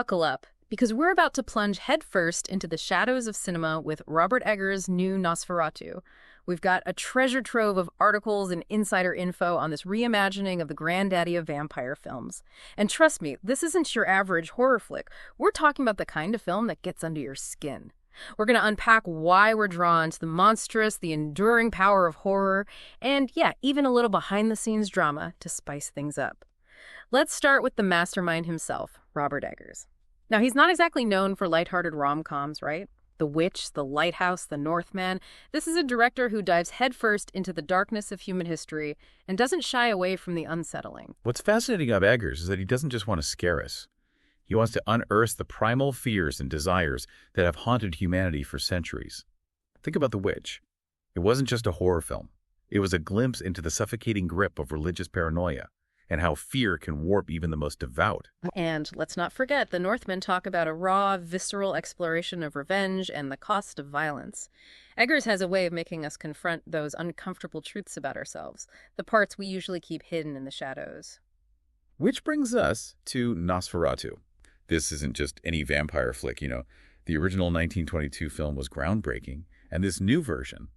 Buckle up, because we're about to plunge headfirst into the shadows of cinema with Robert Eggers' new Nosferatu. We've got a treasure trove of articles and insider info on this reimagining of the granddaddy of vampire films. And trust me, this isn't your average horror flick. We're talking about the kind of film that gets under your skin. We're going to unpack why we're drawn to the monstrous, the enduring power of horror, and yeah, even a little behind-the-scenes drama to spice things up. Let's start with the mastermind himself, Robert Eggers. Now, he's not exactly known for lighthearted rom-coms, right? The Witch, The Lighthouse, The Northman. This is a director who dives headfirst into the darkness of human history and doesn't shy away from the unsettling. What's fascinating about Eggers is that he doesn't just want to scare us. He wants to unearth the primal fears and desires that have haunted humanity for centuries. Think about The Witch. It wasn't just a horror film. It was a glimpse into the suffocating grip of religious paranoia and how fear can warp even the most devout. And let's not forget, the Northmen talk about a raw, visceral exploration of revenge and the cost of violence. Eggers has a way of making us confront those uncomfortable truths about ourselves, the parts we usually keep hidden in the shadows. Which brings us to Nosferatu. This isn't just any vampire flick, The original 1922 film was groundbreaking, and this new version,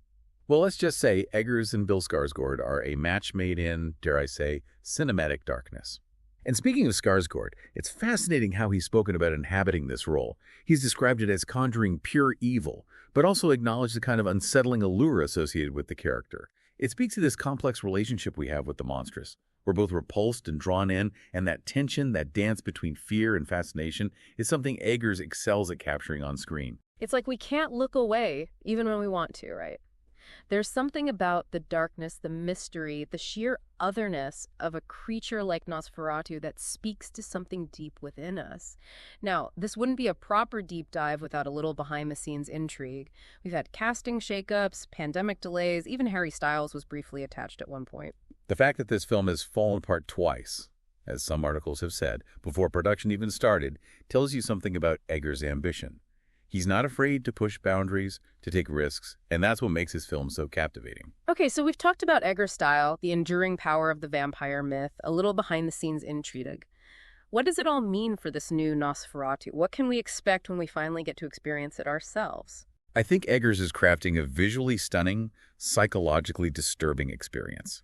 well, let's just say Eggers and Bill Skarsgård are a match made in, dare I say, cinematic darkness. And speaking of Skarsgård, it's fascinating how he's spoken about inhabiting this role. He's described it as conjuring pure evil, but also acknowledged the kind of unsettling allure associated with the character. It speaks to this complex relationship we have with the monstrous. We're both repulsed and drawn in, and that tension, that dance between fear and fascination, is something Eggers excels at capturing on screen. It's like we can't look away, even when we want to, right? There's something about the darkness, the mystery, the sheer otherness of a creature like Nosferatu that speaks to something deep within us. Now, this wouldn't be a proper deep dive without a little behind-the-scenes intrigue. We've had casting shakeups, pandemic delays, even Harry Styles was briefly attached at one point. The fact that this film has fallen apart twice, as some articles have said, before production even started, tells you something about Eggers' ambition. He's not afraid to push boundaries, to take risks, and that's what makes his film so captivating. Okay, so we've talked about Eggers' style, the enduring power of the vampire myth, a little behind-the-scenes intrigue. What does it all mean for this new Nosferatu? What can we expect when we finally get to experience it ourselves? I think Eggers is crafting a visually stunning, psychologically disturbing experience.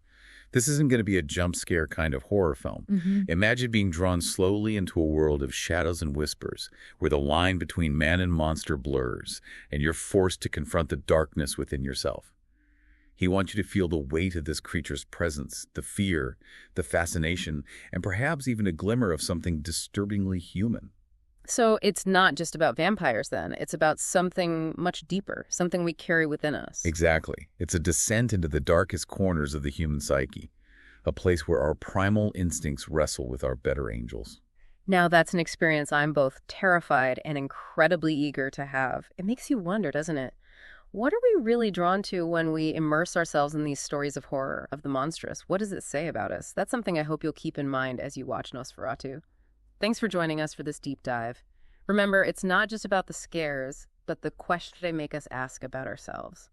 This isn't going to be a jump scare kind of horror film. Imagine being drawn slowly into a world of shadows and whispers, where the line between man and monster blurs, and you're forced to confront the darkness within yourself. He wants you to feel the weight of this creature's presence, the fear, the fascination, and perhaps even a glimmer of something disturbingly human. So it's not just about vampires then. It's about something much deeper, something we carry within us. Exactly. It's a descent into the darkest corners of the human psyche, a place where our primal instincts wrestle with our better angels. Now that's an experience I'm both terrified and incredibly eager to have. It makes you wonder, doesn't it? What are we really drawn to when we immerse ourselves in these stories of horror, of the monstrous? What does it say about us? That's something I hope you'll keep in mind as you watch Nosferatu. Thanks for joining us for this deep dive. Remember, it's not just about the scares, but the questions they make us ask about ourselves.